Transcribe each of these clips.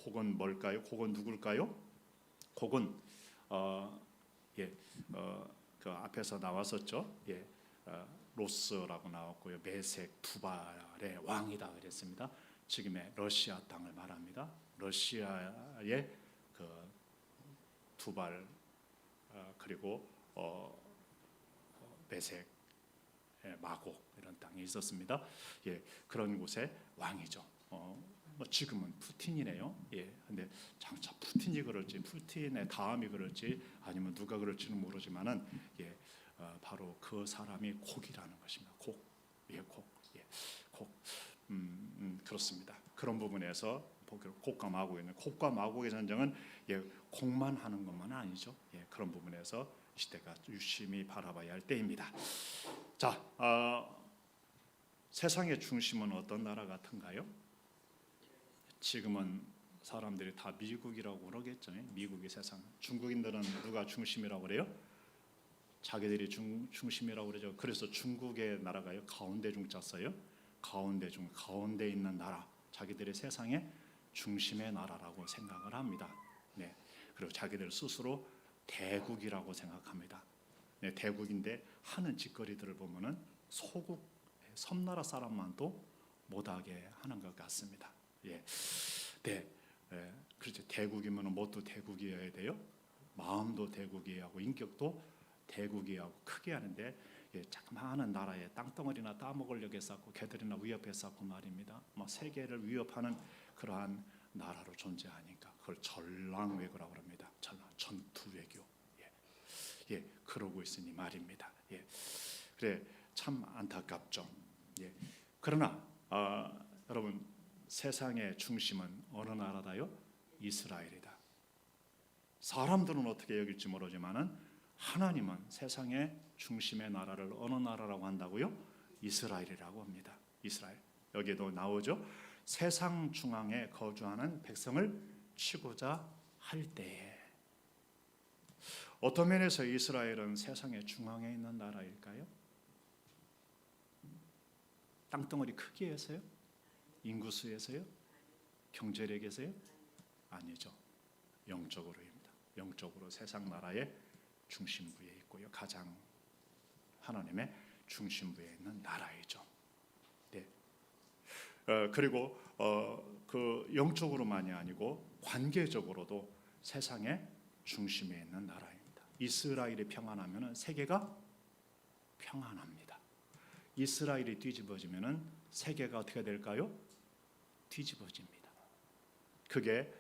곡은 뭘까요? 곡은 누굴까요? 곡은 그 앞에서 나왔었죠. 로스라고 나왔고요. 메색 두발의 왕이다 그랬습니다. 지금의 러시아 땅을 말합니다. 러시아의 그 두발 그리고 메색 마곡 이런 땅이 있었습니다. 그런 곳의 왕이죠. 뭐 지금은 푸틴이네요. 근데 장차 푸틴이 그럴지 푸틴의 다음이 그럴지 아니면 누가 그럴지는 모르지만은 바로 그 사람이 곡이라는 것입니다. 곡, 곡, 그렇습니다. 그런 부분에서 곡과 마곡의 전쟁은 곡만 하는 것만 아니죠. 그런 부분에서 이 시대가 유심히 바라봐야 할 때입니다. 자, 세상의 중심은 어떤 나라 같은가요? 지금은 사람들이 다 미국이라고 그러겠죠. 미국이 세상. 중국인들은 누가 중심이라고 그래요? 자기들이 중심이라고 그러죠. 그래서 중국의 나라가요. 가운데 중자 써요. 가운데 있는 나라. 자기들의 세상의 중심의 나라라고 생각을 합니다. 그리고 자기들 스스로 대국이라고 생각합니다. 대국인데 하는 짓거리들을 보면은 소국 섬나라 사람만도 못하게 하는 것 같습니다. 그렇죠. 대국이면 뭣도 대국이어야 돼요. 마음도 대국이어야 하고 인격도 대국이어야 하고 크게 하는데 자그마한 나라에 땅덩어리나 따먹으려고 쌓고 개들이나 위협해 쌓고 말입니다. 세계를 위협하는 그러한 나라로 존재하니까 그걸 전랑외교라고 합니다. 전투외교. 그러고 있으니 말입니다. 그래 참 안타깝죠. 그러나 여러분 세상의 중심은 어느 나라다요? 이스라엘이다. 사람들은 어떻게 여길지 모르지만은 하나님은 세상의 중심의 나라를 어느 나라라고 한다고요? 이스라엘이라고 합니다. 이스라엘. 여기에도 나오죠. 세상 중앙에 거주하는 백성을 치고자 할 때에. 어떤 면에서 이스라엘은 세상의 중앙에 있는 나라일까요? 땅덩어리 크기에서요? 인구수에서요? 경제력에서요? 아니죠. 영적으로입니다. 영적으로 세상 나라의 중심부에 있고요. 가장 하나님의 중심부에 있는 나라이죠. 그리고 그 영적으로만이 아니고 관계적으로도 세상의 중심에 있는 나라입니다. 이스라엘이 평안하면은 세계가 평안합니다. 이스라엘이 뒤집어지면은 세계가 어떻게 될까요? 뒤집어집니다. 그게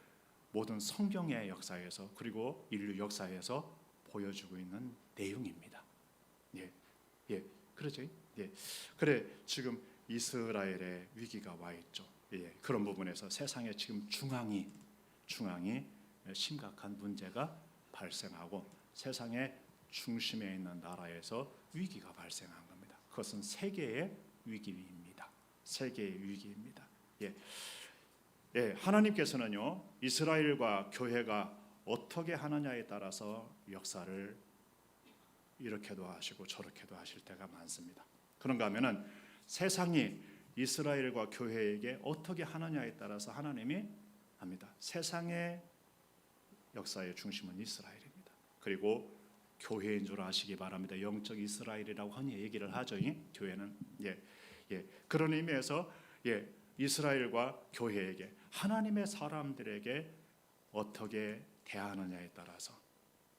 모든 성경의 역사에서 그리고 인류 역사에서 보여주고 있는 내용입니다. 그렇죠. 그래 지금 이스라엘의 위기가 와 있죠. 그런 부분에서 세상의 지금 중앙이 심각한 문제가 발생하고 세상의 중심에 있는 나라에서 위기가 발생한 겁니다. 그것은 세계의 위기입니다. 세계의 위기입니다. 하나님께서는요 이스라엘과 교회가 어떻게 하느냐에 따라서 역사를 이렇게도 하시고 저렇게도 하실 때가 많습니다. 그런가 하면은 세상이 이스라엘과 교회에게 어떻게 하느냐에 따라서 하나님이 합니다. 세상의 역사의 중심은 이스라엘입니다. 그리고 교회인 줄 아시기 바랍니다. 영적 이스라엘이라고 흔히 얘기를 하죠. 교회는 그런 의미에서 이스라엘과 교회에게 하나님의 사람들에게 어떻게 대하느냐에 따라서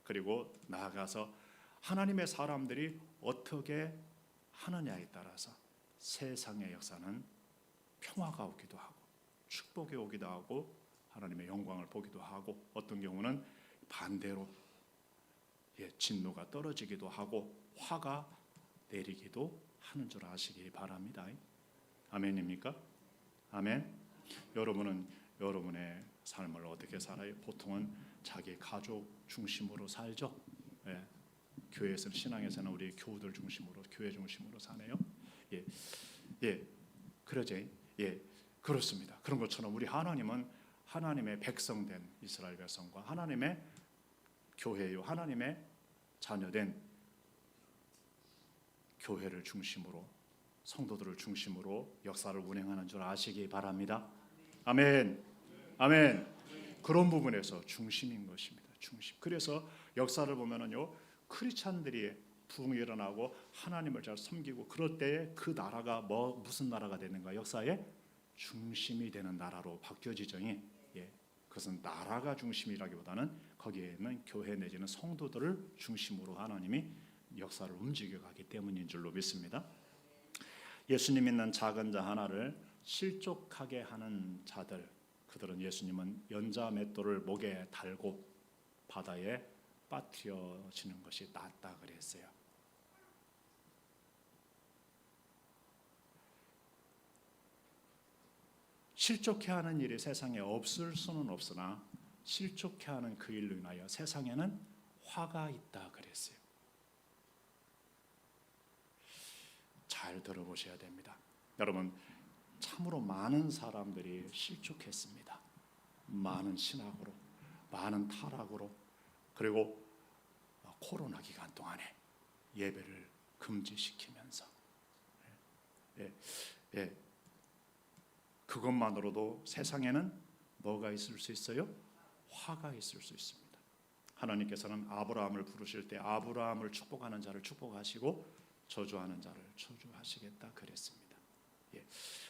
그리고 나아가서 하나님의 사람들이 어떻게 하느냐에 따라서 세상의 역사는 평화가 오기도 하고 축복이 오기도 하고 하나님의 영광을 보기도 하고 어떤 경우는 반대로 진노가 떨어지기도 하고 화가 내리기도 하는 줄 아시기 바랍니다. 아멘입니까? 아멘. 여러분은 여러분의 삶을 어떻게 살아요? 보통은 자기 가족 중심으로 살죠. 교회에서 신앙에서는 우리 교우들 중심으로 교회 중심으로 사네요. 그러지. 그렇습니다. 그런 것처럼 우리 하나님은 하나님의 백성된 이스라엘 백성과 하나님의 교회요 하나님의 자녀된 교회를 중심으로 성도들을 중심으로 역사를 운행하는 줄 아시기 바랍니다. 아멘. 아멘. 그런 부분에서 중심인 것입니다. 중심. 그래서 역사를 보면은요, 크리스찬들이 부흥이 일어나고 하나님을 잘 섬기고 그럴 때에 그 나라가 무슨 나라가 되는가? 역사의 중심이 되는 나라로 바뀌어지죠. 예, 그것은 나라가 중심이라기보다는 거기에는 교회 내지는 성도들을 중심으로 하나님이 역사를 움직여가기 때문인 줄로 믿습니다. 예수님 믿는 작은 자 하나를 실족하게 하는 자들, 그들은 예수님은 연자 맷돌을 목에 달고 바다에 빠뜨려지는 것이 낫다 그랬어요. 실족해 하는 일이 세상에 없을 수는 없으나 실족해 하는 그 일로 인하여 세상에는 화가 있다 그랬어요. 잘 들어보셔야 됩니다. 여러분, 참으로 많은 사람들이 실족했습니다. 많은 신학으로, 많은 타락으로, 그리고 코로나 기간 동안에 예배를 금지시키면서 그것만으로도 세상에는 뭐가 있을 수 있어요? 화가 있을 수 있습니다. 하나님께서는 아브라함을 부르실 때 아브라함을 축복하는 자를 축복하시고 저주하는 자를 저주하시겠다 그랬습니다.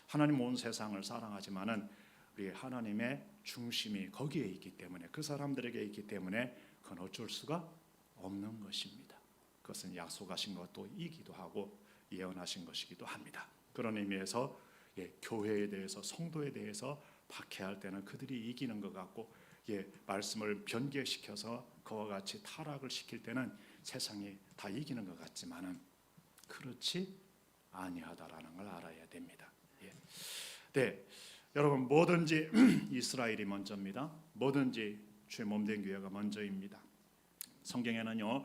하나님 온 세상을 사랑하지만은 우리 하나님의 중심이 거기에 있기 때문에, 그 사람들에게 있기 때문에 그건 어쩔 수가 없는 것입니다. 그것은 약속하신 것도 이기도 하고 예언하신 것이기도 합니다. 그런 의미에서 교회에 대해서, 성도에 대해서 박해할 때는 그들이 이기는 것 같고, 말씀을 변개시켜서 그와 같이 타락을 시킬 때는 세상이 다 이기는 것 같지만은 그렇지 아니하다라는 걸 알아야 됩니다. 네, 여러분, 뭐든지 이스라엘이 먼저입니다. 뭐든지 주의 몸된 교회가 먼저입니다. 성경에는요,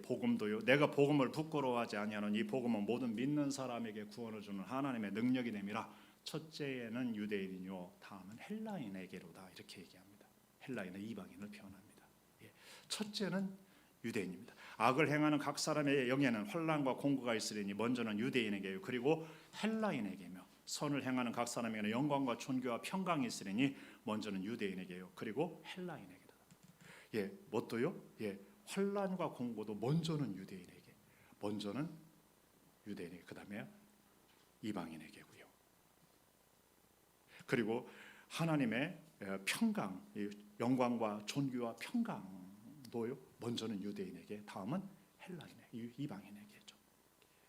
복음도요, 내가 복음을 부끄러워하지 아니하는 이 복음은 모든 믿는 사람에게 구원을 주는 하나님의 능력이 됨이라. 첫째는 유대인이요, 다음은 헬라인에게로다, 이렇게 얘기합니다. 헬라인은 이방인을 표현합니다. 첫째는 유대인입니다. 악을 행하는 각 사람의 영에는 환난과 공고가 있으리니 먼저는 유대인에게요, 그리고 헬라인에게며 선을 행하는 각 사람에게는 영광과 존귀와 평강이 있으리니 먼저는 유대인에게요, 그리고 헬라인에게다. 뭣도요? 환난과 공고도 먼저는 유대인에게, 먼저는 유대인에게, 그 다음에 이방인에게고요. 그리고 하나님의 평강, 영광과 존귀와 평강도요, 먼저는 유대인에게, 다음은 헬라인에게, 이방인에게죠.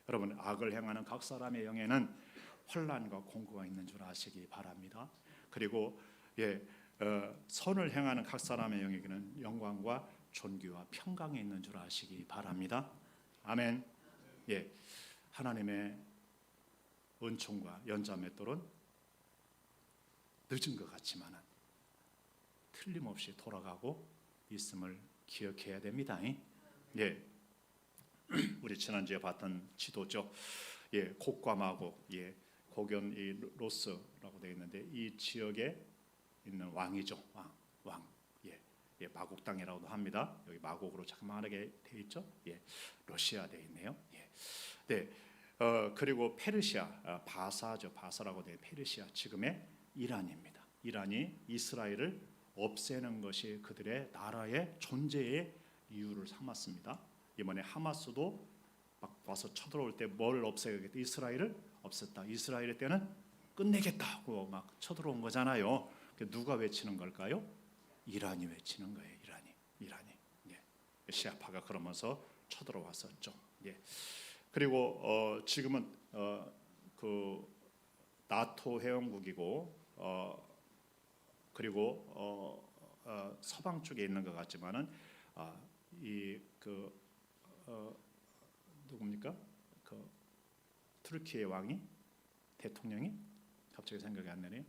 여러분, 악을 행하는 각 사람의 영에는 환난과 공고가 있는 줄 아시기 바랍니다. 그리고 선을 행하는 각 사람의 영에게는 영광과 존귀와 평강이 있는 줄 아시기 바랍니다. 아멘. 하나님의 은총과 연자 맷돌은 늦은 것 같지만은 틀림없이 돌아가고 있음을 기억해야 됩니다. 우리 지난주에 봤던 지도죠. 곡과 마곡, 곡은 이 로스라고 되어 있는데 이 지역에 있는 왕이죠. 왕. 마곡 땅이라고도 합니다. 여기 마곡으로 자그마하게 되어 있죠. 러시아 되어 있네요. 그리고 페르시아, 바사죠. 바사라고 되어 페르시아, 지금의 이란입니다. 이란이 이스라엘을 없애는 것이 그들의 나라의 존재의 이유를 삼았습니다. 이번에 하마스도 막 와서 쳐들어올 때 뭘 없애겠다? 이스라엘을 없앴다. 이스라엘의 때는 끝내겠다고 막 쳐들어온 거잖아요. 누가 외치는 걸까요? 이란이 외치는 거예요. 이란이. 시아파가 그러면서 쳐들어왔었죠. 그리고 지금은 그 나토 회원국이고 그리고 서방 쪽에 있는 것 같지만은 누굽니까? 그 투르키의 왕이, 대통령이 갑자기 생각이 안 나네요.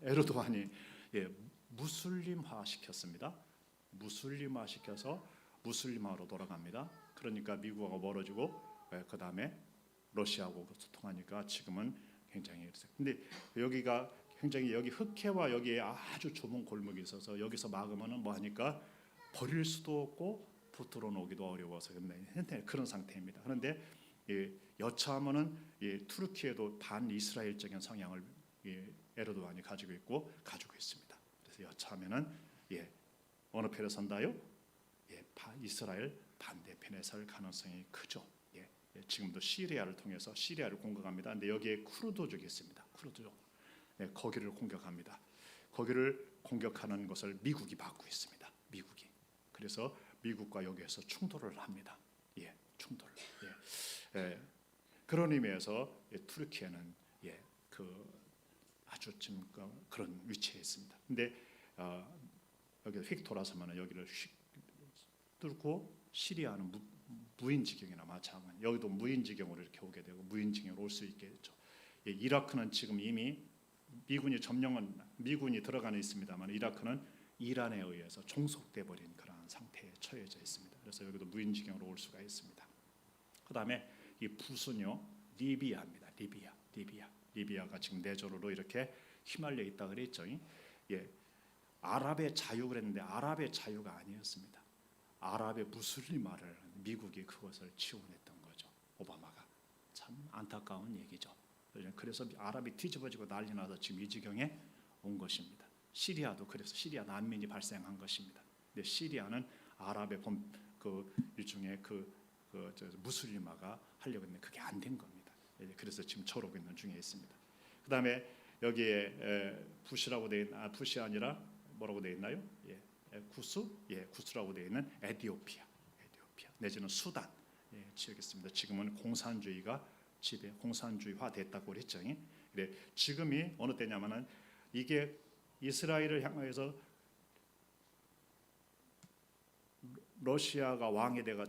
에르도안이 무슬림화 시켰습니다. 무슬림화 시켜서 무슬림화로 돌아갑니다. 그러니까 미국하고 멀어지고 그 다음에 러시아하고 소통하니까 지금은 굉장히. 근데 여기가 굉장히, 여기 흑해와 여기에 아주 좁은 골목이 있어서 여기서 막으면은 뭐 하니까 버릴 수도 없고 붙들어 놓기도 어려워서 그런 상태입니다. 그런데 여차하면은 투르키에도 반 이스라엘적인 성향을 에르도안이 가지고 있습니다. 그래서 여차하면은 어느 편에 선다요? 이스라엘 반대편에 설 가능성이 크죠. 지금도 시리아를 통해서 시리아를 공격합니다. 근데 여기에 쿠르드족이 있습니다. 쿠르드족. 거기를 공격합니다. 거기를 공격하는 것을 미국이 막고 있습니다. 미국이. 그래서 미국과 여기에서 충돌을 합니다. 충돌. 그런 의미에서 투르키에는 아주 지금 그런 위치에 있습니다. 근데 여기 휙 돌아서면 여기를 휙 뚫고 시리아는 무인지경이나 마찬가지. 여기도 무인지경으로 이렇게 오게 되고 무인지경으로 올 수 있게 되죠. 이라크는 지금 이미 미군이 들어가는 있습니다만 이라크는 이란에 의해서 종속돼 버린 그런 상태에 처해져 있습니다. 그래서 여기도 무인지경으로 올 수가 있습니다. 그다음에 이 붓은요 리비아입니다. 리비아가 지금 내전으로 이렇게 휘말려 있다 그랬죠. 아랍의 자유 그랬는데 아랍의 자유가 아니었습니다. 아랍의 무슬림화를 미국이 그것을 지원했던 거죠. 오바마가. 참 안타까운 얘기죠. 그래서 아랍이 뒤집어지고 난리 나서 지금 이 지경에 온 것입니다. 시리아도 그래서 시리아 난민이 발생한 것입니다. 근데 시리아는 아랍의 일종의 무슬림화가 하려고 했는데 그게 안 된 겁니다. 그래서 지금 저러고 있는 중에 있습니다. 그다음에 여기에 붓이라고 돼 있는 붓이 아니라 뭐라고 돼 있나요? 구스라고 돼 있는 에티오피아 내지는 수단 지역이 있습니다. 지금은 공산주의가 공산주의화 됐다고 그랬죠. 그래 지금이 어느 때냐면은 이게 이스라엘을 향해서 러시아가 왕이 돼가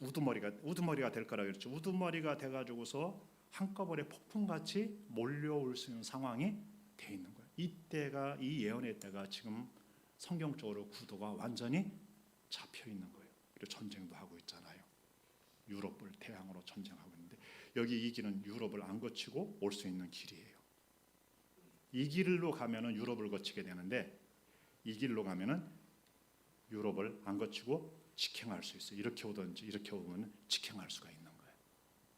우두머리가 될 거라 그랬죠. 우두머리가 돼가지고서 한꺼번에 폭풍같이 몰려올 수 있는 상황이 돼 있는 거예요. 이때가 이 예언의 때가 지금 성경적으로 구도가 완전히 잡혀 있는 거예요. 그리고 전쟁도 하고 있잖아요. 유럽을 태양으로 전쟁하고 있는데 여기 이 길은 유럽을 안 거치고 올 수 있는 길이에요. 이 길로 가면은 유럽을 거치게 되는데 이 길로 가면은 유럽을 안 거치고 직행할 수 있어요. 이렇게 오든지 이렇게 오면 직행할 수가 있는 거예요.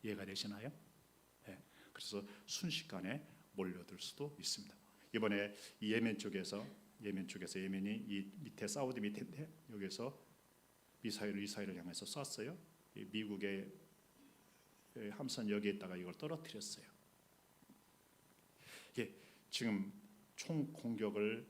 이해가 되시나요? 그래서 순식간에 몰려들 수도 있습니다. 이번에 이 예멘 쪽에서 예멘이 이 밑에 사우디 밑에 여기서 이스라엘을 향해서 쐈어요. 미국의 함선 여기에다가 이걸 떨어뜨렸어요. 지금 총 공격을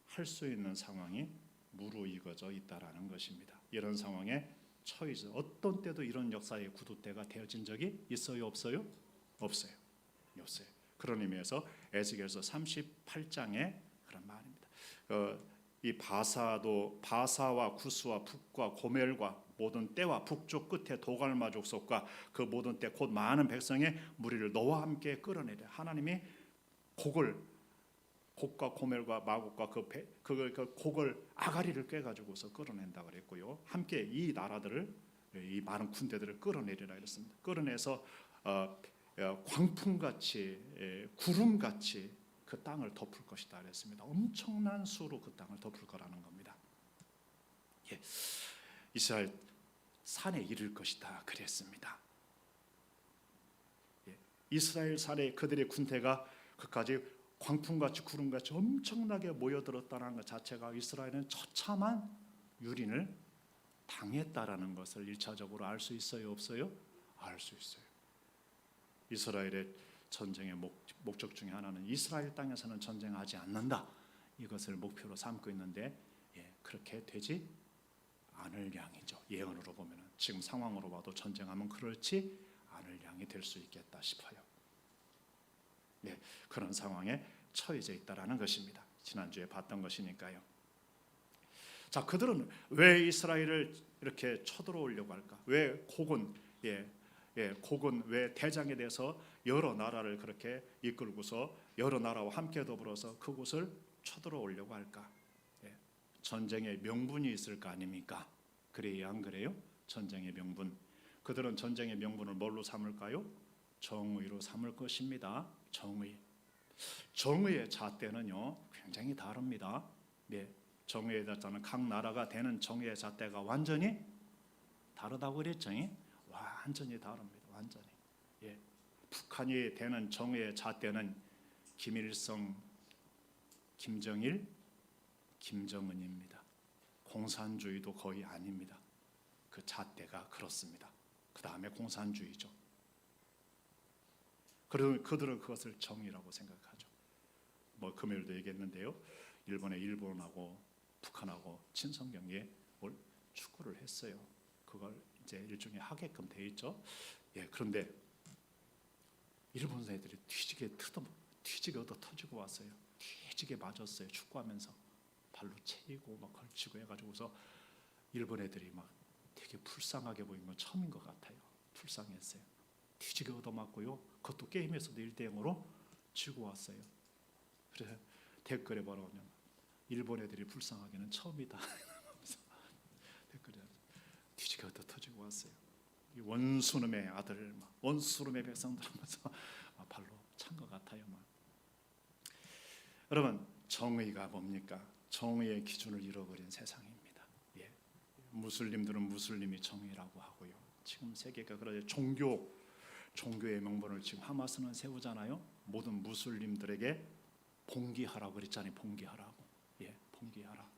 할 수 있는 상황이 무르익어져 있다라는 것입니다. 이런 상황에 처해서 어떤 때도 이런 역사의 구두대가 되어진 적이 있어요, 없어요? 없어요. 그런 의미에서 에스겔서 38장의 그런 말입니다. 이 바사와 구스와 북과 고멜과 모든 때와 북쪽 끝에 도갈마 족속과 그 모든 때 곧 많은 백성의 무리를 너와 함께 끌어내려. 하나님이 곡과 고멜과 마곡과 그 곡을 아가리를 꿰가지고서 끌어낸다 그랬고요. 함께 이 나라들을 이 많은 군대들을 끌어내리라 그랬습니다. 끌어내서 광풍같이 구름같이 그 땅을 덮을 것이다 그랬습니다. 엄청난 수로 그 땅을 덮을 거라는 겁니다. 이스라엘 산에 이를 것이다 그랬습니다. 이스라엘 산에 그들의 군대가 그까지 광풍같이 구름같이 엄청나게 모여들었다는 것 자체가 이스라엘은 처참한 유린을 당했다라는 것을 1차적으로 알 수 있어요, 없어요? 알 수 있어요. 이스라엘의 전쟁의 목적 중에 하나는 이스라엘 땅에서는 전쟁하지 않는다. 이것을 목표로 삼고 있는데 그렇게 되지 않을 양이죠. 예언으로 보면 지금 상황으로 봐도 전쟁하면 그렇지 않을 양이 될 수 있겠다 싶어요. 그런 상황에 처해져 있다라는 것입니다. 지난주에 봤던 것이니까요. 자, 그들은 왜 이스라엘을 이렇게 쳐들어오려고 할까? 왜 곡은 왜 대장에 대해서 여러 나라를 그렇게 이끌고서 여러 나라와 함께 더불어서 그곳을 쳐들어오려고 할까? 전쟁의 명분이 있을 거 아닙니까? 그래야 안 그래요? 전쟁의 명분. 그들은 전쟁의 명분을 뭘로 삼을까요? 정의로 삼을 것입니다. 정의의 잣대는요 굉장히 다릅니다. 정의의 잣대는 각 나라가 되는 정의의 잣대가 완전히 다르다고 그랬죠. 완전히 다릅니다. 완전히. 북한이 되는 정의의 잣대는 김일성, 김정일, 김정은입니다. 공산주의도 거의 아닙니다. 그 잣대가 그렇습니다. 그 다음에 공산주의죠. 그러면 그들은 그것을 정의라고 생각하죠. 뭐 금요일도 얘기했는데요. 일본하고 북한하고 친선 경기에 축구를 했어요. 그걸 이제 일종의 하게끔 돼 있죠. 예, 그런데 일본 애들이 뒤지게 얻어 터지고 왔어요. 뒤지게 맞았어요. 축구하면서 발로 채이고 막 걸치고 해가지고서 일본 애들이 막 되게 불쌍하게 보인 건 처음인 것 같아요. 불쌍했어요. 뒤지게 얻어맞고요. 그것도 게임에서도 1대0으로 지고 왔어요. 그래서 댓글에 뭐라고 하냐면 일본 애들이 불쌍하기는 처음이다. 댓글에 뒤지게 얻어 터지고 왔어요. 이 원수놈의 아들, 원수놈의 백성들 하면서 발로 찬 것 같아요. 여러분, 정의가 뭡니까? 정의의 기준을 잃어버린 세상입니다. 예. 무슬림들은 무슬림이 정의라고 하고요. 지금 세계가 그러죠. 종교의 명분을 지금 하마스는 세우잖아요. 모든 무슬림들에게 봉기하라고 그랬잖아요. 봉기하라고. 예, 봉기하라.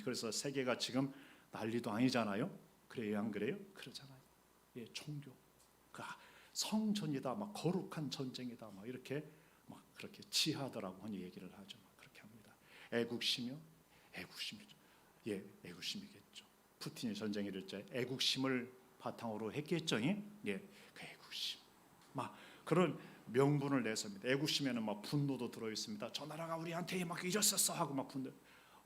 그래서 세계가 지금 난리도 아니잖아요. 그래요, 안 그래요? 그러잖아요. 예, 종교. 그 성전이다, 막 거룩한 전쟁이다, 막 이렇게 막 그렇게 치하더라고 하니 얘기를 하죠. 막 그렇게 합니다. 애국심이요? 애국심이죠. 예, 애국심이겠죠. 푸틴이 전쟁을 일때 애국심을 바탕으로 했겠죠. 예, 그 애국심. 막 그런 명분을 내섭니다. 애국심에는 막 분노도 들어 있습니다. 저 나라가 우리한테 막 이랬었어 하고 막 분노,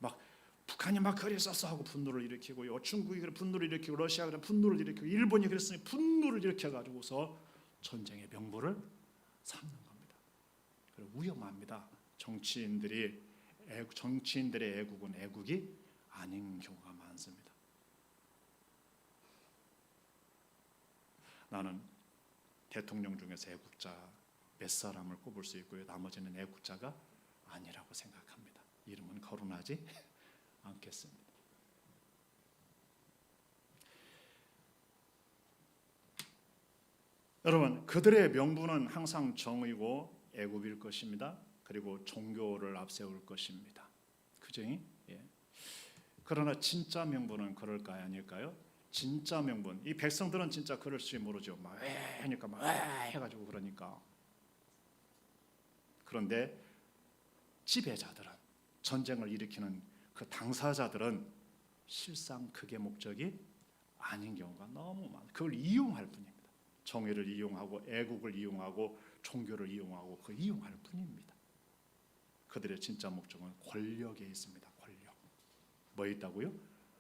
막 북한이 막 그랬었어 하고 분노를 일으키고요. 중국이 그래 분노를 일으키고 러시아가 그래 분노를 일으키고 일본이 그랬으니 분노를 일으켜 가지고서 전쟁의 명분을 삼는 겁니다. 그리고 위험합니다. 정치인들의 애국은 애국이 아닌 경우가 많습니다. 나는 대통령 중에서 애국자 몇 사람을 꼽을 수 있고요. 나머지는 애국자가 아니라고 생각합니다. 이름은 거론하지 않겠습니다. 여러분, 그들의 명분은 항상 정의고 애국일 것입니다. 그리고 종교를 앞세울 것입니다. 그죠? 예. 그러나 진짜 명분은 그럴까요, 아닐까요? 진짜 명분. 이 백성들은 진짜 그럴지 모르죠. 막 하니까 막 해가지고 그러니까. 그런데 지배자들은, 전쟁을 일으키는 그 당사자들은 실상 그게 목적이 아닌 경우가 너무 많아요. 그걸 이용할 뿐입니다. 정의를 이용하고 애국을 이용하고 종교를 이용하고 그 이용할 뿐입니다. 그들의 진짜 목적은 권력에 있습니다. 권력. 뭐 있다고요?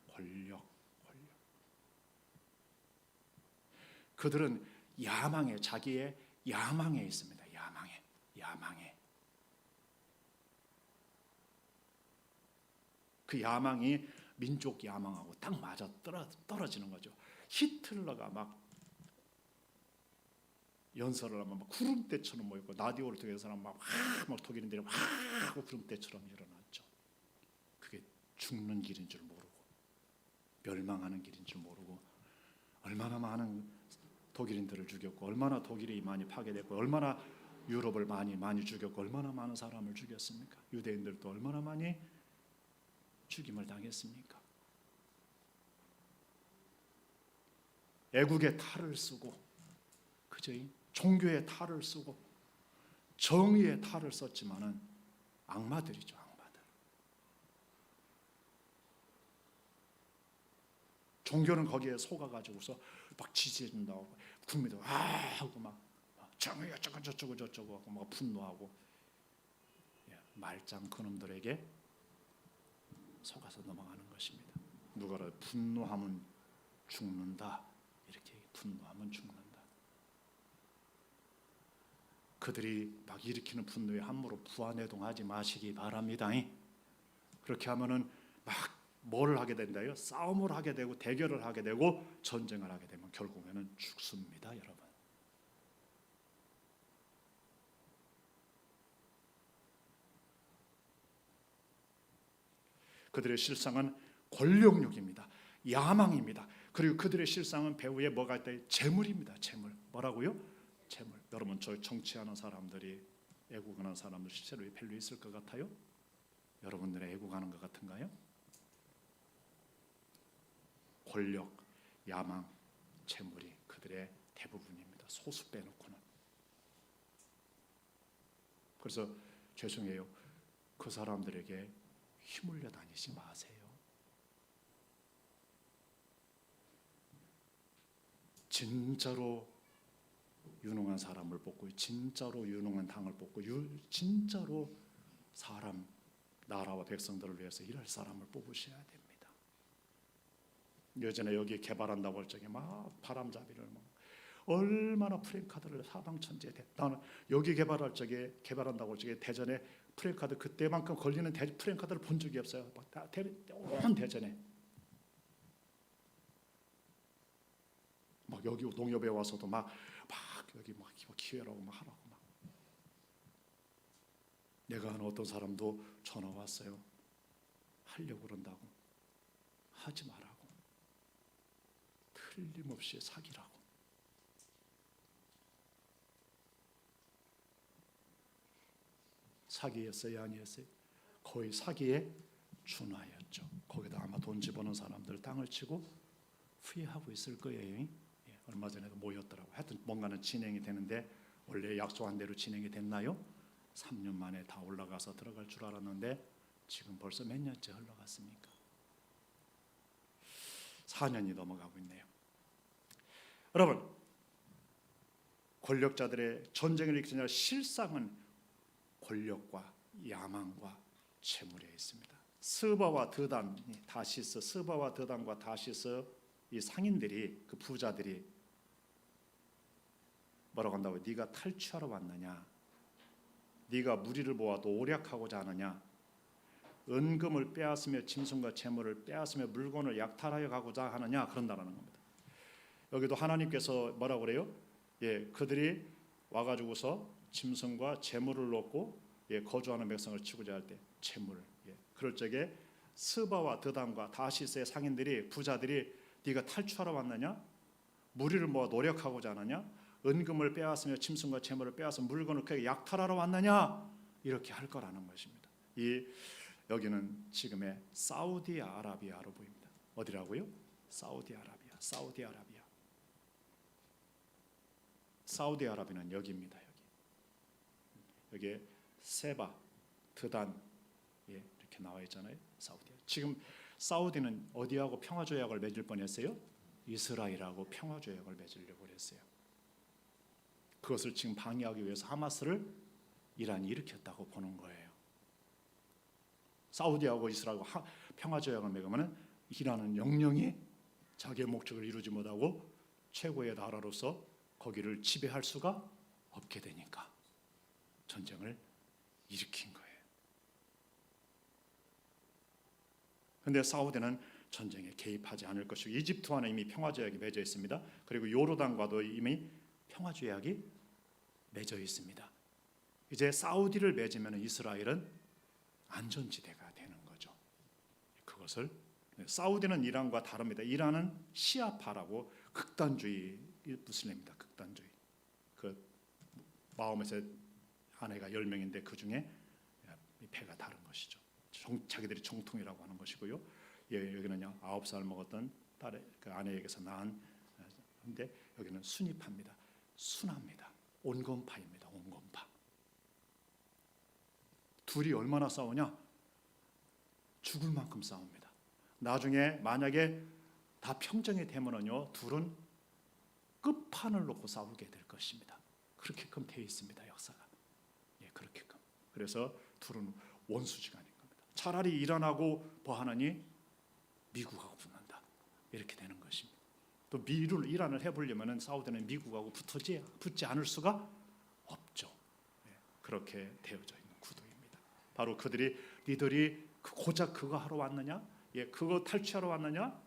권력. 그들은 야망에, 자기의 야망에 있습니다. 야망에. 그 야망이 민족 야망하고 딱 맞아 떨어지는 거죠. 히틀러가 막 연설을 하면 막 구름대처럼 모였고 라디오를 통해서는 막 독일인들이 막 하고 구름대처럼 일어났죠. 그게 죽는 길인 줄 모르고 멸망하는 길인 줄 모르고 얼마나 많은 독일인들을 죽였고 얼마나 독일이 많이 파괴됐고 얼마나 유럽을 많이 죽였고 얼마나 많은 사람을 죽였습니까? 유대인들도 얼마나 많이 죽임을 당했습니까? 애국의 탈을 쓰고 그저 종교의 탈을 쓰고 정의의 탈을 썼지만은 악마들이죠, 악마들. 종교는 거기에 속아가지고서 막 지지해준다고 국민들 하고 막 정의 어쩌고 저쩌고 하고 막 분노하고 말짱 그놈들에게 속아서 넘어가는 것입니다. 누가라 분노하면 죽는다 이렇게 분노하면 죽는다. 그들이 막 일으키는 분노에 함부로 부안해동하지 마시기 바랍니다. 그렇게 하면은 막 뭐를 하게 된다요? 싸움을 하게 되고 대결을 하게 되고 전쟁을 하게 되면 결국에는 죽습니다, 여러분. 그들의 실상은 권력욕입니다. 야망입니다. 그리고 그들의 실상은 배후에 뭐가 있다? 재물입니다. 재물. 뭐라고요? 재물. 여러분, 저 정치하는 사람들이 애국하는 사람들 실제로 별로 있을 것 같아요? 여러분들의 애국하는 것 같은가요? 권력, 야망, 재물이 그들의 대부분입니다. 소수 빼놓고는. 그래서 죄송해요. 그 사람들에게 휘둘려 다니지 마세요. 진짜로 유능한 사람을 뽑고, 진짜로 유능한 당을 뽑고, 진짜로 사람, 나라와 백성들을 위해서 일할 사람을 뽑으셔야 됩니다. 예전에 여기 개발한다고 할 적에 막 바람잡이를 막 얼마나 프랜카드를 사방천지에 나는 여기 개발한다고 할 적에 대전에 프랜카드 그때만큼 걸리는 프랜카드를 본 적이 없어요. 온 대전에 막 여기 농협에 와서도 막 여기 막 기회라고 막 하라고 막. 내가 아는 어떤 사람도 전화 왔어요. 하려고 그런다고. 하지 말라고. 틀림없이 사기라고. 사기였어요, 아니었어요? 거의 사기에 준하였죠. 거기다 아마 돈 집어넣은 사람들 땅을 치고 후회하고 있을 거예요. 얼마 전에도 모였더라고요. 하여튼 뭔가는 진행이 되는데 원래 약속한 대로 진행이 됐나요? 3년 만에 다 올라가서 들어갈 줄 알았는데 지금 벌써 몇 년째 흘러갔습니까? 4년이 넘어가고 있네요. 여러분, 권력자들의 전쟁을 일으키는 실상은 권력과 야망과 재물에 있습니다. 스바와 드단, 다시스, 스바와 드단과 다시스 이 상인들이, 그 부자들이 뭐라고 한다고? 네가 탈취하러 왔느냐? 네가 무리를 모아 노략하고자 하느냐? 은금을 빼앗으며 짐승과 재물을 빼앗으며 물건을 약탈하여 가고자 하느냐? 그런다라는 겁니다. 여기도 하나님께서 뭐라고 그래요? 그들이 와가지고서 짐승과 재물을 놓고 거주하는 백성을 치고자 할 때 재물, 그럴 적에 스바와 드단과 다시스의 상인들이, 부자들이 네가 탈취하러 왔느냐? 무리를 모아 노력하고자 하느냐? 은금을 빼앗으며 짐승과 재물을 빼앗아 물건을 그에게 약탈하러 왔느냐? 이렇게 할 거라는 것입니다. 여기는 지금의 사우디아라비아로 보입니다. 어디라고요? 사우디아라비아. 사우디아라비아는 여기입니다. 여기에 세바, 드단 이렇게 나와 있잖아요. 사우디아. 지금 사우디는 어디하고 평화조약을 맺을 뻔했어요? 이스라엘하고 평화조약을 맺으려고 했어요. 그것을 지금 방해하기 위해서 하마스를 이란이 일으켰다고 보는 거예요. 사우디하고 이스라엘하고 평화조약을 맺으면 이란은 영영이 자기의 목적을 이루지 못하고 최고의 나라로서 거기를 지배할 수가 없게 되니까 전쟁을 일으킨 거예요. 그런데 사우디는 전쟁에 개입하지 않을 것이고 이집트와는 이미 평화조약이 맺어 있습니다. 그리고 요르단과도 이미 평화조약이 맺어 있습니다. 이제 사우디를 맺으면 이스라엘은 안전지대가 되는 거죠. 그것을 사우디는 이란과 다릅니다. 이란은 시아파라고 극단주의 무슬림입니다. 극단주의. 그 마호멧의 아내가 10명인데 그 중에 배가 다른 것이죠. 자기들이 정통이라고 하는 것이고요. 여기는요 9살 먹었던 딸의 그 아내에게서 낳은. 근데 여기는 순위파입니다. 순합니다. 온건파입니다. 온건파. 둘이 얼마나 싸우냐? 죽을 만큼 싸웁니다. 나중에 만약에 다 평정이 되면은요 둘은 끝판을 놓고 싸우게 될 것입니다. 그렇게끔 되어 있습니다. 역사가. 그렇게끔. 그래서 둘은 원수지간인 겁니다. 차라리 이란하고 뭐하느니 미국하고 붙는다. 이렇게 되는 것입니다. 또 이란을 해보려면 사우디는 미국하고 붙지 않을 수가 없죠. 그렇게 되어져 있는 구도입니다. 바로 니들이 고작 그거 하러 왔느냐? 그거 탈취하러 왔느냐?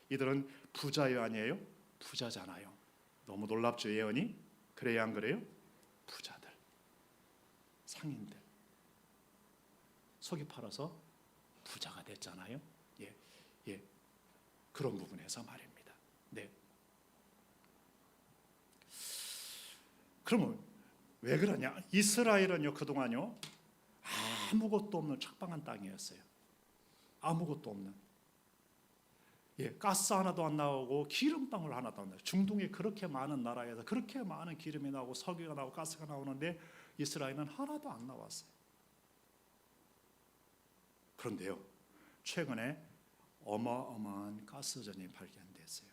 이들은 부자요 아니에요? 부자잖아요. 너무 놀랍죠 예언이? 그래요 안 그래요? 부자들, 상인들 속이 팔아서 부자가 됐잖아요. 그런 부분에서 말입니다. 네. 그러면 왜 그러냐? 이스라엘은요 그동안요 아무것도 없는 척방한 땅이었어요. 아무것도 없는. 가스 하나도 안 나오고 기름방울 하나도 안 나와요. 중동에 그렇게 많은 나라에서 그렇게 많은 기름이 나오고 석유가 나오고 가스가 나오는데 이스라엘은 하나도 안 나왔어요. 그런데요, 최근에 어마어마한 가스전이 발견됐어요.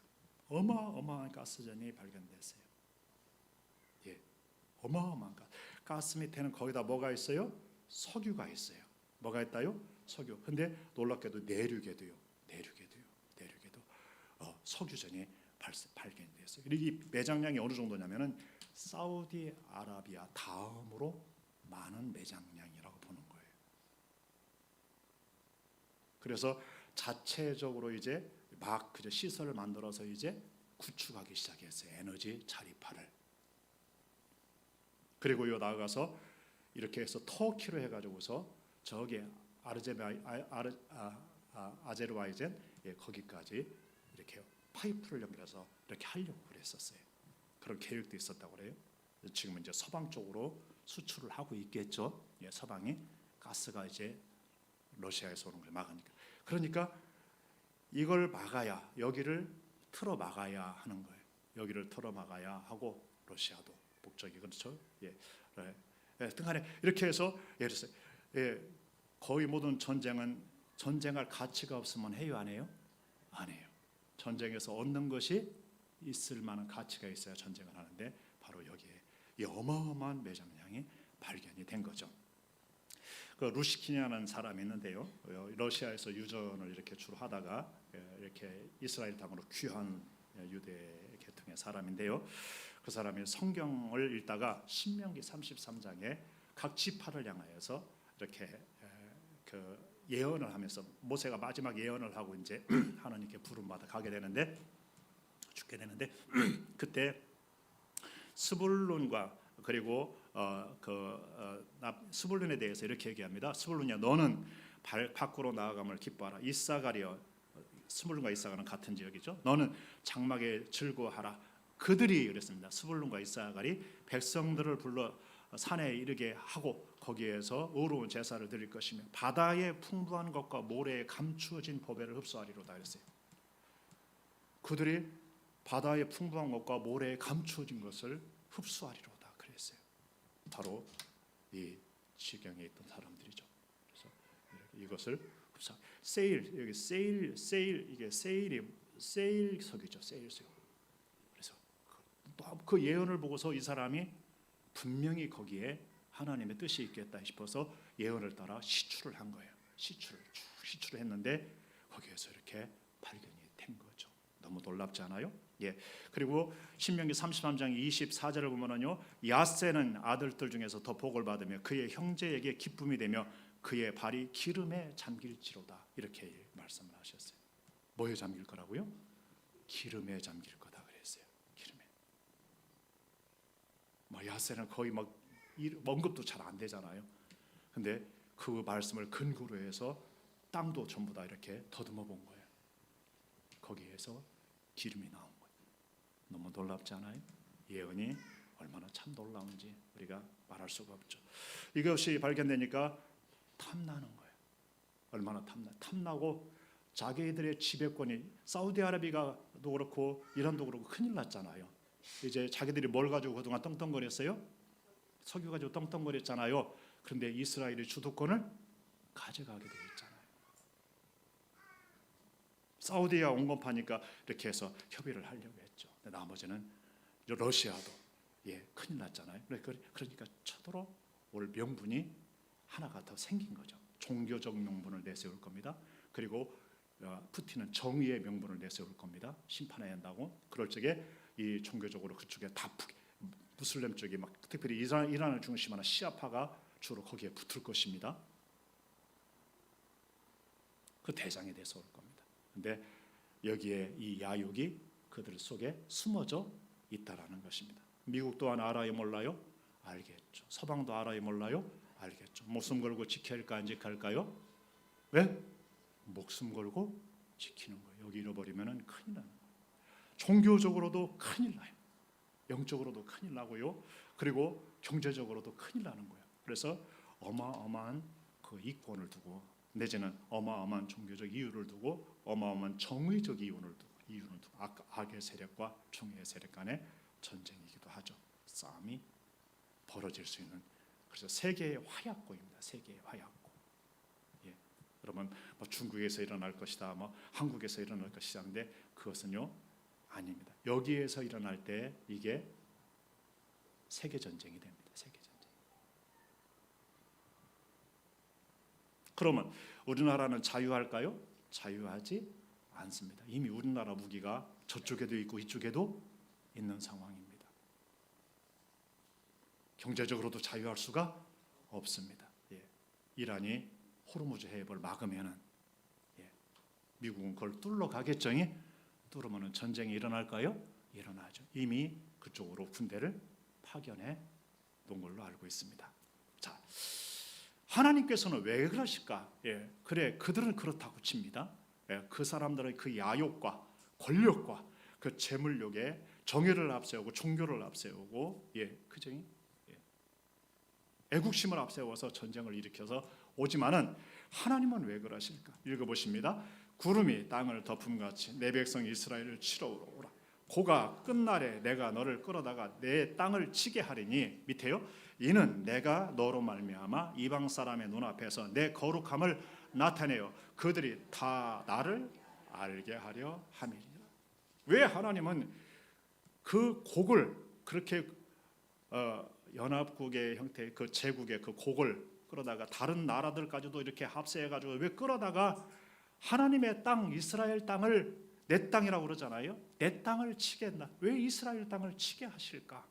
어마어마한 가스전이 발견됐어요. 어마어마한 가스 밑에는 거기다 뭐가 있어요? 석유가 있어요. 뭐가 있다요? 석유. 근데 놀랍게도 내륙에도 석유전이 발견됐어요. 이 매장량이 어느 정도냐면은 사우디아라비아 다음으로 많은 매장량이라고 보는 거예요. 그래서 자체적으로 이제 막 그저 시설을 만들어서 이제 구축하기 시작했어요. 에너지 자립화를. 그리고 요 나아가서 이렇게 해서 터키로 해가지고서 저기 아제르바이잔 거기까지 이렇게 파이프를 연결해서 이렇게 하려고 그랬었어요. 그런 계획도 있었다고 그래요. 지금은 이제 서방 쪽으로 수출을 하고 있겠죠. 서방이 가스가 이제 러시아에서 오는 걸 막으니까. 그러니까 이걸 막아야, 여기를 틀어 막아야 하는 거예요. 여기를 틀어 막아야 하고 러시아도 목적이 그렇죠. 등간에 이렇게 해서 예를 들어서 거의 모든 전쟁은 전쟁할 가치가 없으면 해요, 안 해요? 안 해요. 전쟁에서 얻는 것이 있을 만한 가치가 있어야 전쟁을 하는데 바로 여기에 이 어마어마한 매장량이 발견이 된 거죠. 그 루시킨이라는 사람이 있는데요. 러시아에서 유전을 이렇게 주로 하다가 이렇게 이스라엘 땅으로 귀한 유대 계통의 사람인데요. 그 사람이 성경을 읽다가 신명기 33장에 각 지파를 향하여서 이렇게 그 예언을 하면서 모세가 마지막 예언을 하고 이제 하나님께 부름받아 가게 되는데 죽게 되는데 그때 스불론과 그리고 스불론에 대해서 이렇게 얘기합니다. 스불론이야, 너는 밖으로 나아감을 기뻐하라. 이사가리여, 스불론과 이사가는 같은 지역이죠. 너는 장막에 즐거워하라. 그들이 그랬습니다. 스불론과 이사갈이 백성들을 불러 산에 이르게 하고 거기에서 의로운 제사를 드릴 것이며 바다의 풍부한 것과 모래에 감추어진 보배를 흡수하리로다 그랬어요. 그들이 바다의 풍부한 것과 모래에 감추어진 것을 흡수하리로다 그랬어요. 바로 이 지경에 있던 사람들이죠. 그래서 이것을 흡수. 세일, 여기 세일 이게 세일석이죠. 세일석. 그래서 그 예언을 보고서 이 사람이 분명히 거기에 하나님의 뜻이 있겠다 싶어서 예언을 따라 시출을 한 거예요. 시출을 했는데 거기에서 이렇게 발견이 된 거죠. 너무 놀랍지 않아요? 그리고 신명기 33장 24절을 보면은요, 야세는 아들들 중에서 더 복을 받으며 그의 형제에게 기쁨이 되며 그의 발이 기름에 잠길지로다 이렇게 말씀을 하셨어요. 뭐에 잠길 거라고요? 기름에 잠길 거다 그랬어요. 기름에. 야세는 거의 언급도 잘 안 되잖아요. 근데 그 말씀을 근거로 해서 땅도 전부 다 이렇게 더듬어 본 거예요. 거기에서 기름이 나온 거예요. 너무 놀랍지 않아요? 예언이 얼마나 참 놀라운지 우리가 말할 수가 없죠. 이것이 발견되니까 탐나는 거예요. 얼마나 탐나고 자기들의 지배권이 사우디아라비아도 그렇고 이란도 그렇고 큰일 났잖아요. 이제 자기들이 뭘 가지고 그동안 떵떵거렸어요? 석유 가지고 떵떵거렸잖아요. 그런데 이스라엘의 주도권을 가져가게 되어 있잖아요. 사우디가 온건파니까 이렇게 해서 협의를 하려고 했죠. 근데 나머지는 러시아도 큰일 났잖아요. 그러니까 쳐들어 올 명분이 하나가 더 생긴 거죠. 종교적 명분을 내세울 겁니다. 그리고 푸틴은 정의의 명분을 내세울 겁니다. 심판해야 한다고. 그럴 적에 이 종교적으로 그쪽에 다 무슬림 쪽이 특별히 이란을 중심으로 시아파가 주로 거기에 붙을 것입니다. 그 대장에 대해서 올 겁니다. 근데 여기에 이 야욕이 그들 속에 숨어져 있다라는 것입니다. 미국 또한 알아요, 몰라요? 알겠죠. 서방도 알아요, 몰라요? 알겠죠. 목숨 걸고 지켜야 할까 안 지켜야 할까요? 왜? 목숨 걸고 지키는 거예요. 여기 잃어버리면 큰일 나는 거예요. 종교적으로도 큰일 나요. 영적으로도 큰일 나고요. 그리고 경제적으로도 큰일 나는 거예요. 그래서 어마어마한 그 이권을 두고 내지는 어마어마한 종교적 이유를 두고 어마어마한 정의적 이유를 두고 악의 세력과 총의 세력 간의 전쟁이기도 하죠. 싸움이 벌어질 수 있는, 그래서 세계의 화약고입니다. 세계의 화약고. 예. 여러분 뭐 중국에서 일어날 것이다, 뭐 한국에서 일어날 것이다 하는데 그것은요 아닙니다. 여기에서 일어날 때 이게 세계 전쟁이 됩니다. 세계 전쟁. 그러면 우리나라는 자유할까요? 자유하지 않습니다. 이미 우리나라 무기가 저쪽에도 있고 이쪽에도 있는 상황입니다. 경제적으로도 자유할 수가 없습니다. 예. 이란이 호르무즈 해협을 막으면은 미국은 그걸 뚫러 가겠죠. 뚫으면은 전쟁이 일어날까요? 일어나죠. 이미 그쪽으로 군대를 파견해 놓은 걸로 알고 있습니다. 자, 하나님께서는 왜 그러실까? 그래, 그들은 그렇다고 칩니다. 그 사람들의 그 야욕과 권력과 그 재물욕에 정의를 앞세우고 종교를 앞세우고, 그죠? 애국심을 앞세워서 전쟁을 일으켜서 오지만은 하나님은 왜 그러실까? 읽어보십니다. 구름이 땅을 덮음같이 내 백성 이스라엘을 치러 오라. 고가 끝날에 내가 너를 끌어다가 내 땅을 치게 하리니, 밑에요, 이는 내가 너로 말미암아 이방 사람의 눈앞에서 내 거룩함을 나타내어 그들이 다 나를 알게 하려 함이니라. 왜 하나님은 그 곡을 그렇게 연합국의 형태의 그 제국의 그 곡을 끌어다가 다른 나라들까지도 이렇게 합세해가지고 왜 끌어다가 하나님의 땅 이스라엘 땅을 내 땅이라고 그러잖아요. 내 땅을 치게 한다. 왜 이스라엘 땅을 치게 하실까?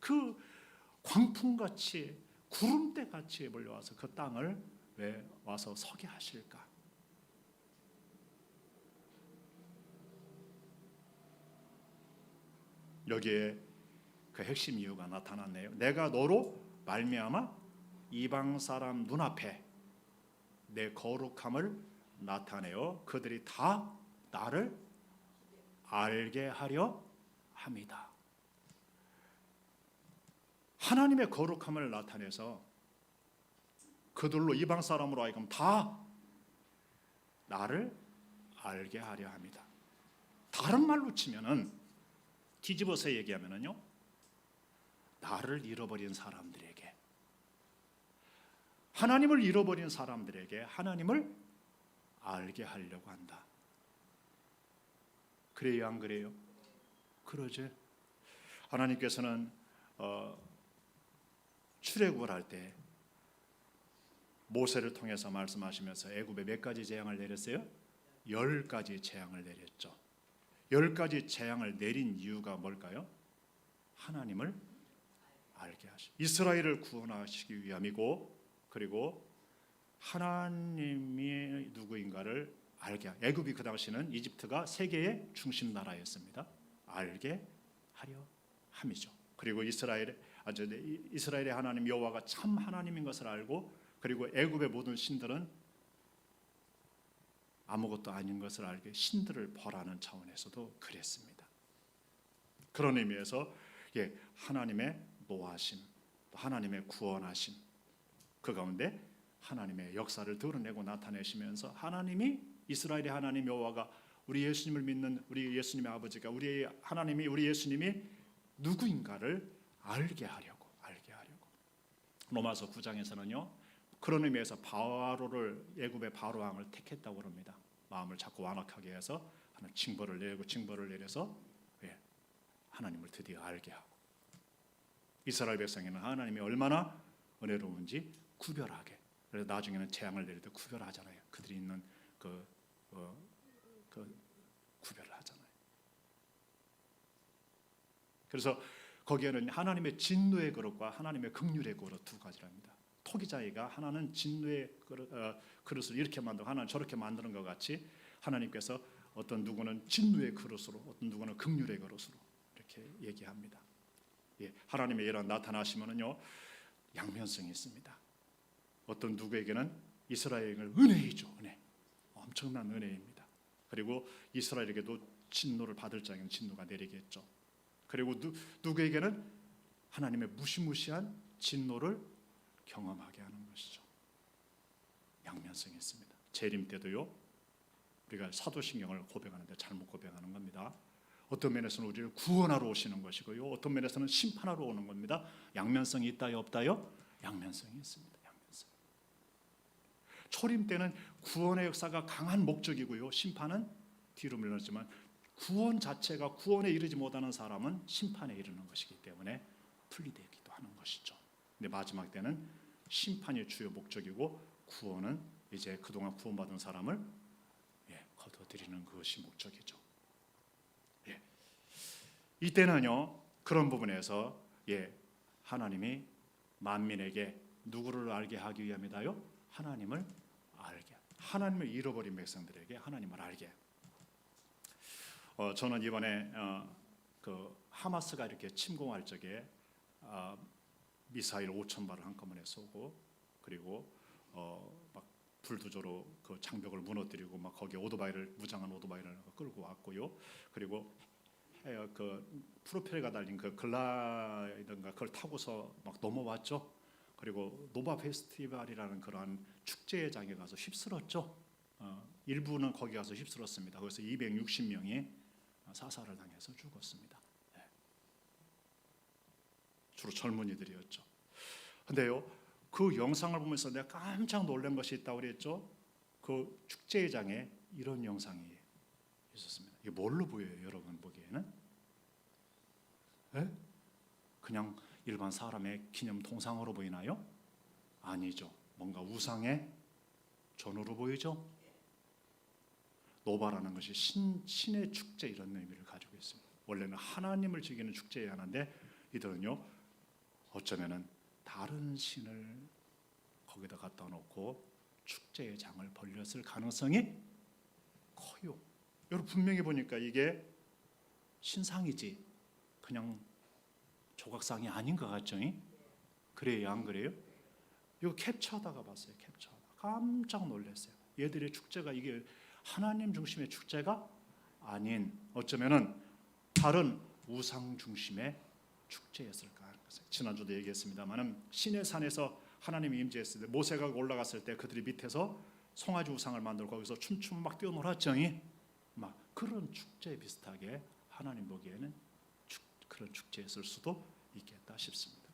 그 광풍같이 구름대같이 몰려와서 그 땅을 왜 와서 서게 하실까? 여기에 그 핵심 이유가 나타났네요. 내가 너로 말미암아 이방 사람 눈앞에 내 거룩함을 나타내어 그들이 다 나를 알게 하려 합니다. 하나님의 거룩함을 나타내서 그들로 이방 사람으로 하여금 다 나를 알게 하려 합니다. 다른 말로 치면은 뒤집어서 얘기하면은요, 나를 잃어버린 사람들에게, 하나님을 잃어버린 사람들에게 하나님을 알게 하려고 한다. 그래요, 안 그래요? 그러지. 하나님께서는 출애굽을 할 때 모세를 통해서 말씀하시면서 애굽에 몇 가지 재앙을 내렸어요? 10가지 재앙을 내렸죠. 10가지 재앙을 내린 이유가 뭘까요? 하나님을 알게 하시, 이스라엘을 구원하시기 위함이고, 그리고 하나님이 누구인가를 알게, 애굽이 그 당시는 이집트가 세계의 중심 나라였습니다. 알게 하려 함이죠. 그리고 이스라엘의 하나님 여호와가 참 하나님인 것을 알고, 그리고 애굽의 모든 신들은 아무것도 아닌 것을 알게 신들을 벌하는 차원에서도 그랬습니다. 그런 의미에서 하나님의 노하심, 하나님의 구원하심, 그 가운데 하나님의 역사를 드러내고 나타내시면서 하나님이, 이스라엘의 하나님 여호와가, 우리 예수님을 믿는 우리 예수님의 아버지가, 우리 하나님이, 우리 예수님이 누구인가를 알게 하려고. 로마서 9장에서는요 그런 의미에서 바로를, 애굽의 바로 왕을 택했다고 합니다. 마음을 자꾸 완악하게 해서 하나님 징벌을 내려서 하나님을 드디어 알게 하고, 이스라엘 백성에는 하나님이 얼마나 은혜로운지 구별하게, 그래서 나중에는 재앙을 내릴 때 구별하잖아요. 그들이 있는 그 구별을 하잖아요. 그래서 거기에는 하나님의 진노의 그릇과 하나님의 긍휼의 그릇 두 가지랍니다. 토기장이가 하나는 진노의 그릇을 이렇게 만들고 하나는 저렇게 만드는 것 같이, 하나님께서 어떤 누구는 진노의 그릇으로, 어떤 누구는 긍휼의 그릇으로 이렇게 얘기합니다. 하나님의 이런 나타나시면은요 양면성이 있습니다. 어떤 누구에게는 이스라엘을 은혜이죠. 은혜, 엄청난 은혜입니다. 그리고 이스라엘에게도 진노를 받을 자에게는 진노가 내리겠죠. 그리고 누구에게는 하나님의 무시무시한 진노를 경험하게 하는 것이죠. 양면성이 있습니다. 재림 때도요, 우리가 사도신경을 고백하는데 잘못 고백하는 겁니다. 어떤 면에서는 우리를 구원하러 오시는 것이고요, 어떤 면에서는 심판하러 오는 겁니다. 양면성이 있다요, 없다요? 양면성이 있습니다. 양면성. 초림 때는 구원의 역사가 강한 목적이고요, 심판은 뒤로 밀렸지만 구원 자체가 구원에 이르지 못하는 사람은 심판에 이르는 것이기 때문에 분리되기도 하는 것이죠. 근데 마지막 때는 심판이 주요 목적이고 구원은 이제 그동안 구원받은 사람을 거둬들이는 것이 목적이죠. 이때는요, 그런 부분에서 하나님이 만민에게 누구를 알게 하기 위함이다요? 하나님을 알게, 하나님을 잃어버린 백성들에게 하나님을 알게. 저는 이번에 그 하마스가 이렇게 침공할 적에 미사일 5,000발을 한꺼번에 쏘고, 그리고 막 불도저로 그 장벽을 무너뜨리고 막 거기에 오토바이를, 무장한 오토바이를 끌고 왔고요. 그리고 그 프로펠러가 달린 그 글라이더인가 그걸 타고서 막 넘어왔죠. 그리고 노바 페스티벌이라는 그러한 축제장에 가서 휩쓸었죠. 일부는 거기 가서 휩쓸었습니다. 그래서 260명이 사살을 당해서 죽었습니다. 주로 젊은이들이었죠. 근데요, 그 영상을 보면서 내가 깜짝 놀란 것이 있다고 그랬죠. 그 축제장에 이런 영상이 있었습니다. 이게 뭘로 보여요, 여러분 보기에는? 그냥 일반 사람의 기념 동상으로 보이나요? 아니죠. 뭔가 우상의 전으로 보이죠. 노바라는 것이 신의 축제, 이런 의미를 가지고 있습니다. 원래는 하나님을 즐기는 축제여야 하는데 이들은요, 어쩌면은 다른 신을 거기다 갖다 놓고 축제의 장을 벌렸을 가능성이 커요. 여러분 분명히 보니까 이게 신상이지 그냥 조각상이 아닌 것 같죠? 그래요, 안 그래요? 이거 캡처하다가 봤어요. 캡처하다 깜짝 놀랐어요. 얘들의 축제가 이게 하나님 중심의 축제가 아닌, 어쩌면은 다른 우상 중심의 축제였을까 하는 것을 지난주도 얘기했습니다만은, 신의 산에서 하나님이 임재했을 때, 모세가 올라갔을 때 그들이 밑에서 송아지 우상을 만들고 거기서 춤추면 막 뛰어놀았죠. 막 그런 축제 비슷하게 하나님 보기에는 그런 축제였을 수도 있겠다 싶습니다.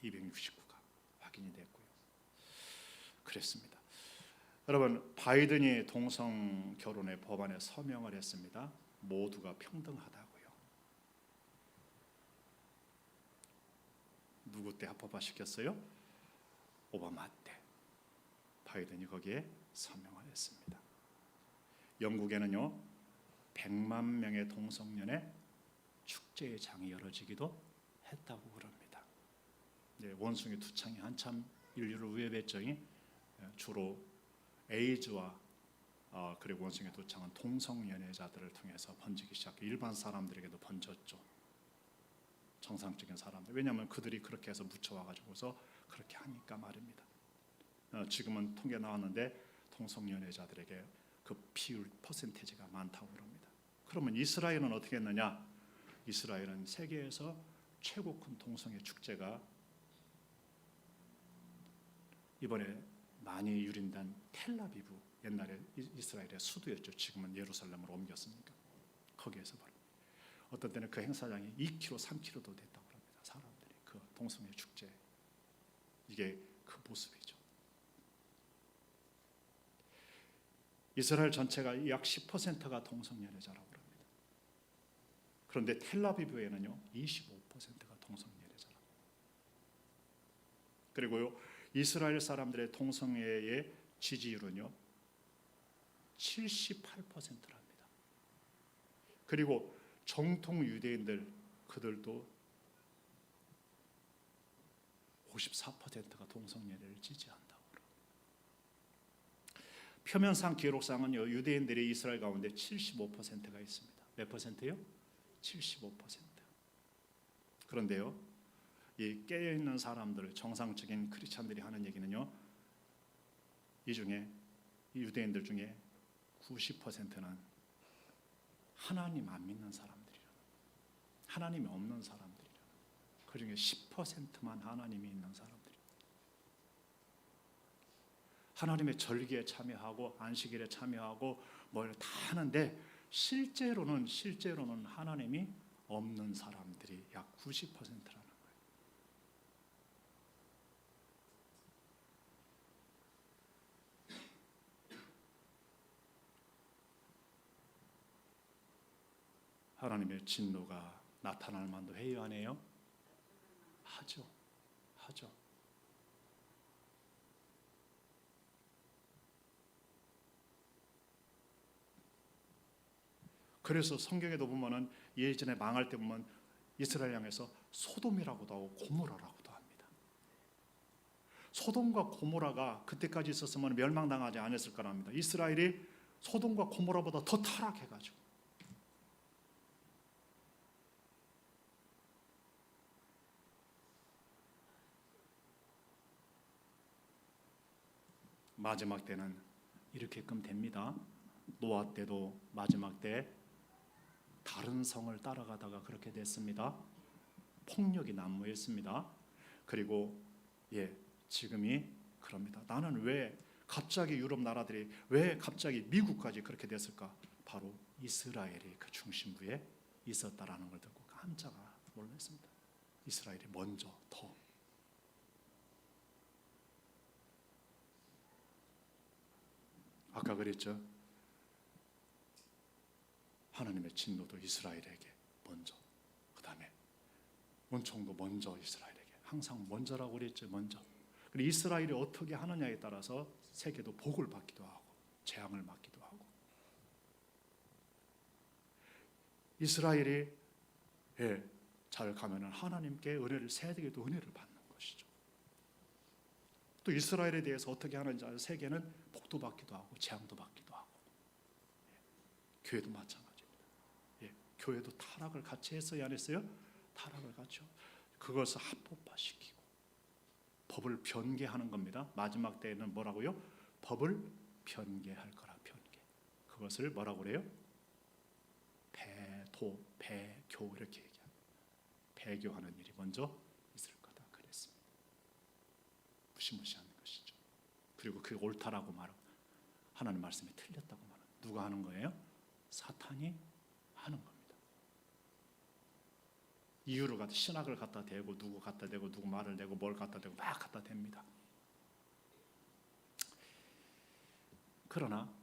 269가 확인이 됐고요. 그랬습니다. 여러분, 바이든이 동성 결혼의 법안에 서명을 했습니다. 모두가 평등하다고요. 누구 때 합법화시켰어요? 오바마 때 바이든이 거기에 서명을 했습니다. 영국에는요, 100만 명의 동성연애 축제의 장이 열어지기도 했다고 그럽니다. 원숭이 두창이 한참 인류를 위협했죠. 주로 에이즈와 그리고 원숭이 두창은 동성연애자들을 통해서 번지기 시작해 일반 사람들에게도 번졌죠. 정상적인 사람들. 왜냐하면 그들이 그렇게 해서 묻혀와가지고서 그렇게 하니까 말입니다. 지금은 통계 나왔는데 동성연애자들에게 그 비율 퍼센테이지가 많다고 그럽니다. 그러면 이스라엘은 어떻게 했느냐? 이스라엘은 세계에서 최고 큰 동성애 축제가 이번에 많이 유린된 텔아비브, 옛날에 이스라엘의 수도였죠. 지금은 예루살렘으로 옮겼으니까 거기에서 바로 어떤 때는 그 행사장이 2km, 3km도 됐다고 합니다. 사람들이 그 동성애 축제, 이게 그 모습이죠. 이스라엘 전체가 약 10%가 동성연애자라고 합니다. 그런데 텔아비브에는요 25%가 동성연애자라고. 그리고요 이스라엘 사람들의 동성애의 지지율은요 78%랍니다. 그리고 정통 유대인들, 그들도 54%가 동성연애를 지지한다고 그럽니다. 표면상 기록상은요 유대인들이 이스라엘 가운데 75%가 있습니다. 몇 퍼센트요? 75%. 그런데요, 이 깨어있는 사람들, 정상적인 크리스찬들이 하는 얘기는요, 이 중에 이 유대인들 중에 90%는 하나님 안 믿는 사람들이라, 하나님이 없는 사람들이라, 그 중에 10%만 하나님이 있는 사람들이. 하나님의 절기에 참여하고 안식일에 참여하고 뭘 다 하는데 실제로는 하나님이 없는 사람들이 약 90%라는 거예요. 하나님의 진노가 나타날 만도 해요, 안 해요? 하죠. 그래서 성경에도 보면은 예전에 망할 때 보면 이스라엘 향해서 소돔이라고도 하고 고모라라고도 합니다. 소돔과 고모라가 그때까지 있었으면 멸망당하지 않았을 거랍니다. 이스라엘이 소돔과 고모라보다 더 타락해가지고 마지막 때는 이렇게끔 됩니다. 노아 때도 마지막 때 다른 성을 따라가다가 그렇게 됐습니다. 폭력이 난무했습니다. 그리고 지금이 그럽니다. 나는 왜 갑자기 유럽 나라들이 왜 갑자기 미국까지 그렇게 됐을까? 바로 이스라엘이 그 중심부에 있었다라는 걸 듣고 깜짝 놀랐습니다. 이스라엘이 먼저 더 아까 그랬죠. 하나님의 진노도 이스라엘에게 먼저, 그 다음에 원총도 먼저 이스라엘에게 항상 먼저라고 그랬죠. 먼저. 그리고 이스라엘이 어떻게 하느냐에 따라서 세계도 복을 받기도 하고 재앙을 맞기도 하고 이스라엘이 잘 가면은 하나님께 은혜를 세계도 은혜를 받는 것이죠. 또 이스라엘에 대해서 어떻게 하는지 세계는 복도 받기도 하고 재앙도 받기도 하고 교회도 마찬가지입니다. 교회도 타락을 같이 했어요, 안 했어요? 타락을 같이. 그것을 합법화시키고 법을 변개하는 겁니다. 마지막 때에는 뭐라고요? 법을 변개할 거라. 변개. 그것을 뭐라고 그래요? 배교 이렇게 얘기합니다. 배교하는 일이 먼저 있을 거다 그랬습니다. 무시무시한 것이죠. 그리고 그게 옳다라고 말하고 하나님 말씀이 틀렸다고 말하는 누가 하는 거예요? 사탄이 하는 겁니다. 이유를 갖다 신학을 갖다 대고 누구 갖다 대고 누구 말을 대고 뭘 갖다 대고 막 갖다 댑니다. 그러나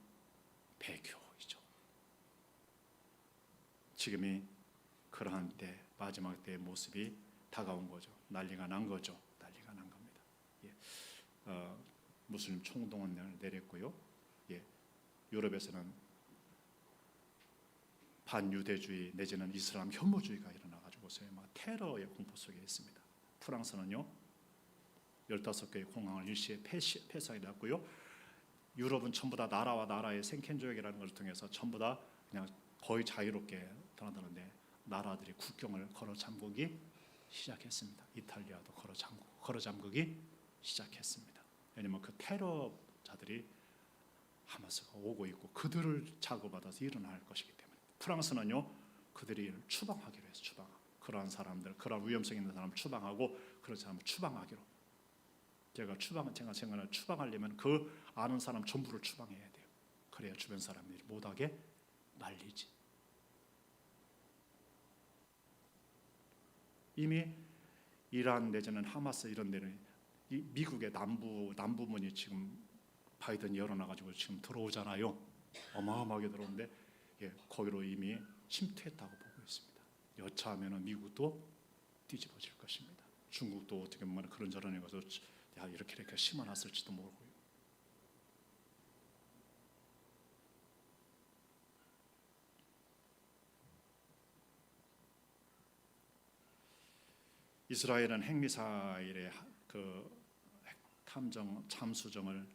배교이죠. 지금이 그러한 때 마지막 때의 모습이 다가온 거죠. 난리가 난 거죠. 난리가 난 겁니다. 무슬림 총동원을 내렸고요. 유럽에서는 반유대주의 내지는 이슬람 혐오주의가 일어나가지고 테러의 공포 속에 있습니다. 프랑스는요 15개의 공항을 일시에 폐쇄하게 되었고요. 유럽은 전부 다 나라와 나라의 생존조약이라는 것을 통해서 전부 다 그냥 거의 자유롭게 떠나드는데 나라들이 국경을 걸어 잠그기 시작했습니다. 이탈리아도 걸어 잠그기 시작했습니다. 왜냐하면 그 테러자들이 하마스가 오고 있고 그들을 자고받아서 일어날 것이기 때문에 프랑스는요 그들이 추방하기로 해서 그러한 사람들, 그러한 위험성 있는 사람을 추방하고 그런 사람을 추방하기로. 제가 생각하는 추방하려면 그 아는 사람 전부를 추방해야 돼요. 그래야 주변 사람들이 못하게 말리지. 이미 이란 내지는 하마스 이런 데는 미국의 남부문이 지금 바이든이 열어놔가지고 지금 들어오잖아요. 어마어마하게 들어오는데 거기로 이미 침투했다고 보고 있습니다. 여차하면 미국도 뒤집어질 것입니다. 중국도 어떻게 보면 그런저런 해가서 이렇게 심어놨을지도 모르고요. 이스라엘은 핵미사일의 그 탐정 잠수정을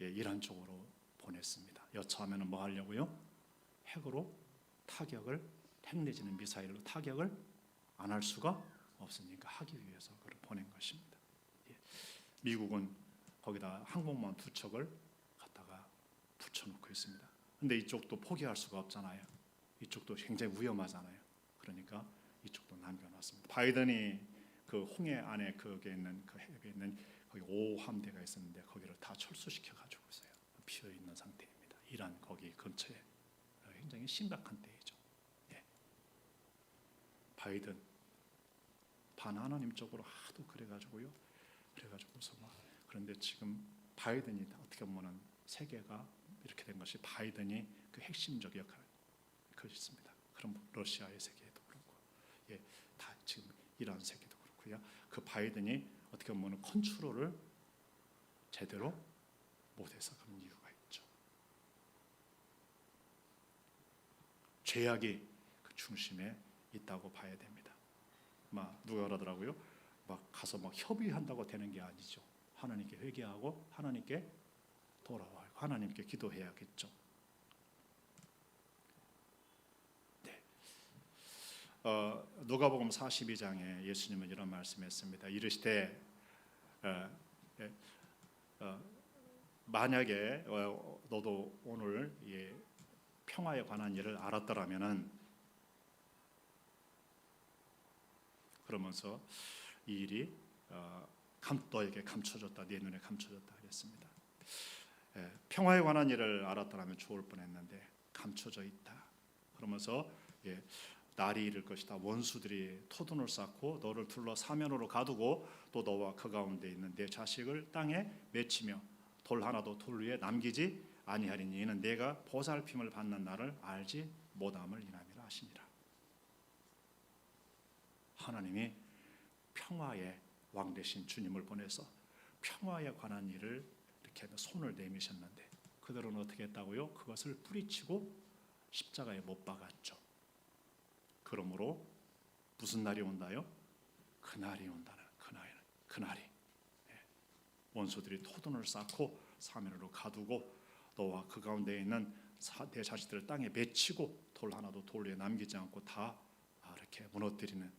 이란 쪽으로 보냈습니다. 여차하면 뭐 하려고요? 핵으로 타격을 핵 내지는 미사일로 타격을 안 할 수가 없으니까 하기 위해서 그걸 보낸 것입니다. 미국은 거기다 항공모함 2척을 갖다가 붙여놓고 있습니다. 근데 이쪽도 포기할 수가 없잖아요. 이쪽도 굉장히 위험하잖아요. 그러니까 이쪽도 남겨놨습니다. 바이든이 그 홍해 안에 거기에 있는 그 해변에 있는 거기 5함대가 있었는데 거기를 다 철수시켜 가지고 있어요. 비어 있는 상태입니다. 이란 거기 근처에 굉장히 심각한 때이죠. 예. 바이든 반하나님 쪽으로 하도 그래가지고요. 그래가지고서 막 그런데 지금 바이든이 어떻게 보면은 세계가 이렇게 된 것이 바이든이 그 핵심적 역할을 있습니다. 그럼 러시아의 세계에도 그렇고, 예, 다 지금 이란 세계도 그렇고요. 그 바이든이 어떻게 보면 컨트롤을 제대로 못해서 그런 이유가 있죠. 죄악이 그 중심에 있다고 봐야 됩니다. 막 누가 그러더라고요. 막 가서 막 협의한다고 되는 게 아니죠. 하나님께 회개하고 하나님께 돌아와요. 하나님께 기도해야겠죠. 네. 누가복음 42장에 예수님은 이런 말씀했습니다. 이르시되 만약에 너도 오늘 평화에 관한 일을 알았더라면은 그러면서 이 일이 너에게 감춰졌다, 네 눈에 감춰졌다 하겠습니다. 평화에 관한 일을 알았더라면 좋을 뻔했는데 감춰져 있다. 그러면서 날이 이를 것이다. 원수들이 토둔을 쌓고 너를 둘러 사면으로 가두고 또 너와 그 가운데 있는 내 자식을 땅에 맺히며 돌 하나도 돌 위에 남기지 아니하리니 이는 내가 보살핌을 받는 날을 알지 못함을 인함이라 하시니라. 하나님이 평화의 왕 되신 주님을 보내서 평화에 관한 일을 이렇게 손을 내미셨는데 그들은 어떻게 했다고요? 그것을 뿌리치고 십자가에 못 박았죠. 그러므로 무슨 날이 온다요? 그날이 온다는 그날이 원수들이 토둔을 쌓고 사면으로 가두고 너와 그 가운데 있는 내 자식들을 땅에 맺히고 돌 하나도 돌 위에 남기지 않고 다 이렇게 무너뜨리는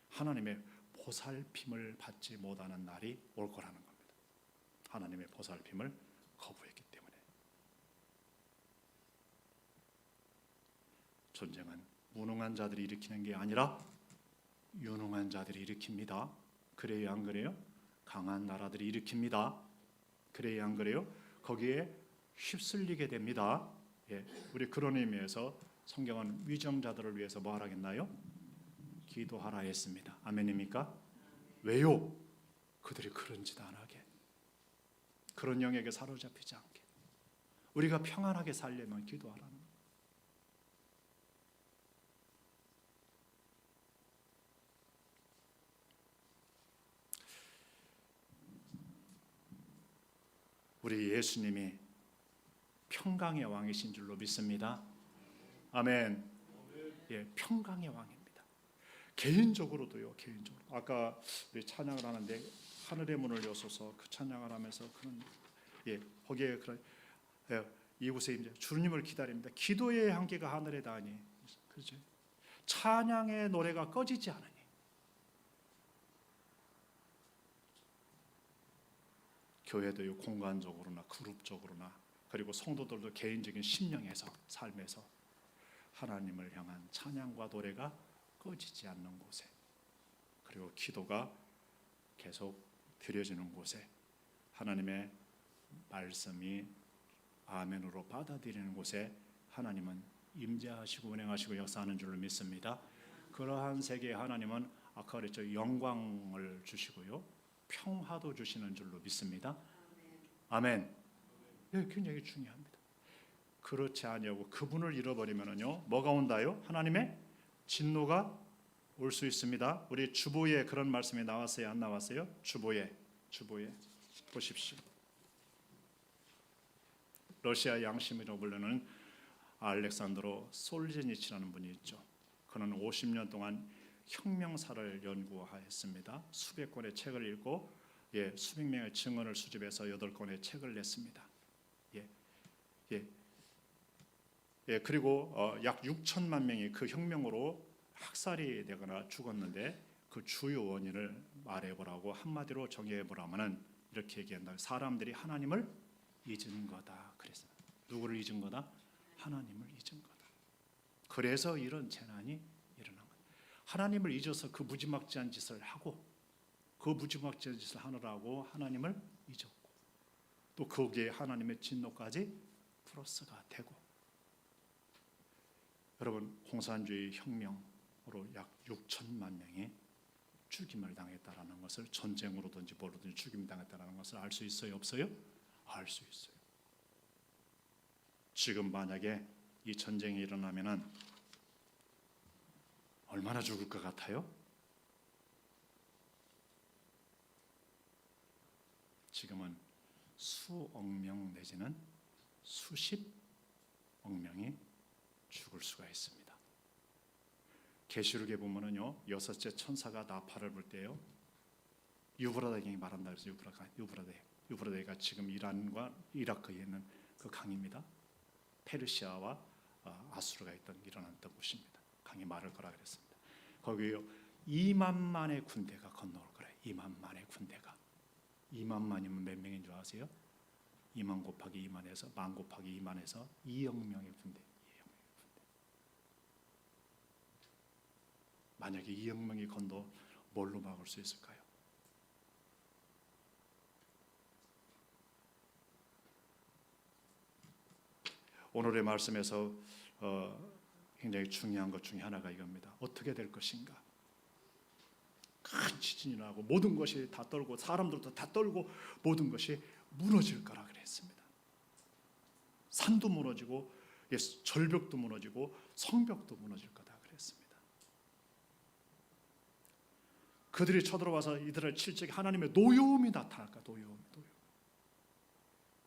하나님의 보살핌을 받지 못하는 날이 올 거라는 겁니다. 하나님의 보살핌을 거부했기 때문에. 전쟁은 무능한 자들이 일으키는 게 아니라 유능한 자들이 일으킵니다. 그래요, 안 그래요? 강한 나라들이 일으킵니다. 그래요, 안 그래요? 거기에 휩쓸리게 됩니다. 우리 그런 의미에서 성경은 위정자들을 위해서 뭐 하라겠나요? 기도하라 했습니다. 아멘입니까? 왜요? 그들이 그런 짓 안 하게, 그런 영역에 사로잡히지 않게, 우리가 평안하게 살려면 기도하라는 거예요. 우리 예수님이 평강의 왕이신 줄로 믿습니다. 아멘. 평강의 왕입니다. 개인적으로도요. 개인적으로 아까 우리 찬양을 하는데 하늘의 문을 여소서 그 찬양을 하면서 그런 거기에 그런 이곳에 이제 주님을 기다립니다. 기도의 향기가 하늘에 닿으니, 그렇죠? 찬양의 노래가 꺼지지 않으니. 교회도요, 공간적으로나 그룹적으로나 그리고 성도들도 개인적인 심령에서 삶에서 하나님을 향한 찬양과 노래가 꺼지지 않는 곳에, 그리고 기도가 계속 드려지는 곳에 하나님의 말씀이 아멘으로 받아들이는 곳에 하나님은 임재하시고 운행하시고 역사하는 줄로 믿습니다. 그러한 세계에 하나님은 아까 그랬죠, 영광을 주시고요, 평화도 주시는 줄로 믿습니다. 아멘. 굉장히 중요합니다. 그렇지 아니하고 그분을 잃어버리면은요, 뭐가 온다요? 하나님의 진노가 올 수 있습니다. 우리 주보에 그런 말씀이 나왔어요, 안 나왔어요? 주보에 보십시오. 러시아 양심이라고 부르는 알렉산드로 솔제니치라는 분이 있죠. 그는 50년 동안 혁명사를 연구하였습니다. 수백 권의 책을 읽고 수백 명의 증언을 수집해서 8권의 책을 냈습니다. 그리고 약 6천만 명이 그 혁명으로 학살이 되거나 죽었는데 그 주요 원인을 말해보라고 한마디로 정의해보라면은 이렇게 얘기한다. 사람들이 하나님을 잊은 거다. 그래서 누구를 잊은 거다? 하나님을 잊은 거다. 그래서 이런 재난이 일어난 거다. 하나님을 잊어서 그 무지막지한 짓을 하고 그 무지막지한 짓을 하느라고 하나님을 잊었고 또 거기에 하나님의 진노까지 플러스가 되고 여러분 공산주의 혁명으로 약 6천만 명이 죽임을 당했다라는 것을 전쟁으로든지 뭐로든지 죽임 당했다라는 것을 알 수 있어요, 없어요? 알 수 있어요. 지금 만약에 이 전쟁이 일어나면은 얼마나 죽을 것 같아요? 지금은 수억 명 내지는 수십억 명이 죽을 수가 있습니다. 계시록에 보면은요, 여섯째 천사가 나팔을 불 때요, 유브라데강이 말한다 그래서 유브라데가 지금 이란과 이라크에 있는 그 강입니다. 페르시아와 아수르가 일어났던 곳입니다. 강이 마를 거라 그랬습니다. 거기요 2만만의 군대가 건너올 거래요. 2만만의 군대가 2만만이면 몇 명인 줄 아세요? 2만 곱하기 2만에서 만 곱하기 2만에서 2억 명의 군대. 만약에 2억 명이 건너 뭘로 막을 수 있을까요? 오늘의 말씀에서 굉장히 중요한 것 중에 하나가 이겁니다. 어떻게 될 것인가? 큰 지진이 나고 모든 것이 다 떨고 사람들도 다 떨고 모든 것이 무너질 거라 그랬습니다. 산도 무너지고 절벽도 무너지고 성벽도 무너질 거다 그랬습니다. 그들이 쳐들어와서 이들을 칠 적에 하나님의 노여움이 나타날까? 노여움.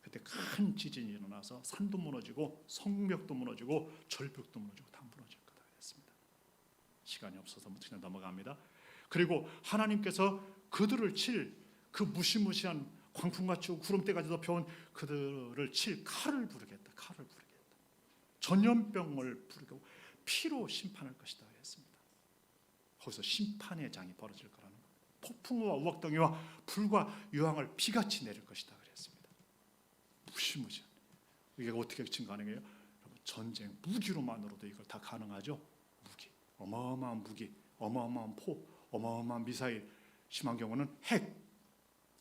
그때 큰 지진이 일어나서 산도 무너지고 성벽도 무너지고 절벽도 무너지고 다 무너질 거다 그랬습니다. 시간이 없어서 그냥 넘어갑니다. 그리고 하나님께서 그들을 칠 그 무시무시한 광풍같이 구름대까지 덮여온 그들을 칠 칼을 부르겠다. 칼을 부르겠다. 전염병을 부르고 피로 심판할 것이다 그랬습니다. 거기서 심판의 장이 벌어질 거라는 것. 폭풍우와 우박덩이와 불과 유황을 비같이 내릴 것이다 그랬습니다. 무시무시한. 이게 어떻게 증가하는게요? 전쟁 무기로만으로도 이걸 다 가능하죠. 무기, 어마어마한 무기, 어마어마한 포, 어마어마한 미사일, 심한 경우는 핵.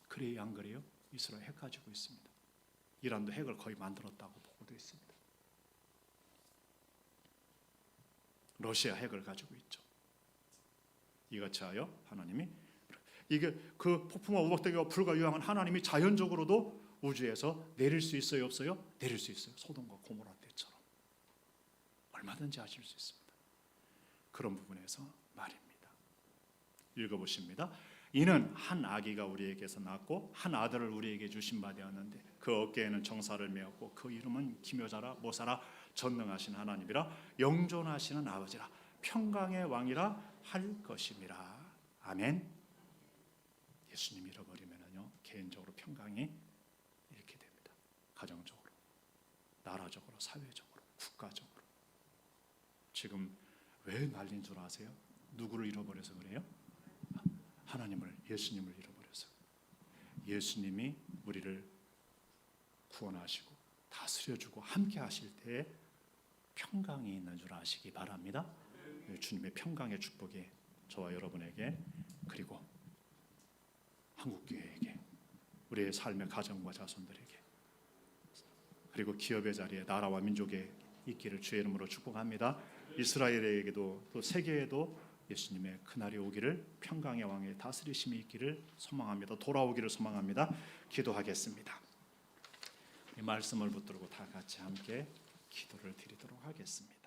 그래요, 안 그래요? 이스라엘 핵 가지고 있습니다. 이란도 핵을 거의 만들었다고 보고도 있습니다. 러시아 핵을 가지고 있죠. 이같이 하여 하나님이 이게 그 폭풍과 우박덩이와 불과 유황은 하나님이 자연적으로도 우주에서 내릴 수 있어요, 없어요? 내릴 수 있어요. 소돔과 고모라 때처럼 얼마든지 하실 수 있습니다. 그런 부분에서 말입니다. 읽어보십니다. 이는 한 아기가 우리에게서 낳고 한 아들을 우리에게 주신 바 되었는데 그 어깨에는 정사를 메었고 그 이름은 기묘자라 모사라 전능하신 하나님이라 영존하시는 아버지라 평강의 왕이라 할 것임이라. 아멘. 예수님 잃어버리면은요 개인적으로 평강이 이렇게 됩니다. 가정적으로, 나라적으로, 사회적으로, 국가적으로. 지금 왜 난린 줄 아세요? 누구를 잃어버려서 그래요? 하나님을, 예수님을 잃어버려서. 예수님이 우리를 구원하시고 다스려주고 함께 하실 때에 평강이 있는 줄 아시기 바랍니다. 주님의 평강의 축복이 저와 여러분에게 그리고 한국교회에게 우리의 삶의 가정과 자손들에게 그리고 기업의 자리에 나라와 민족에 있기를 주의 이름으로 축복합니다. 이스라엘에게도 또 세계에도 예수님의 그날이 오기를 평강의 왕의 다스리심이 있기를 소망합니다. 돌아오기를 소망합니다. 기도하겠습니다. 이 말씀을 붙들고 다 같이 함께 기도를 드리도록 하겠습니다.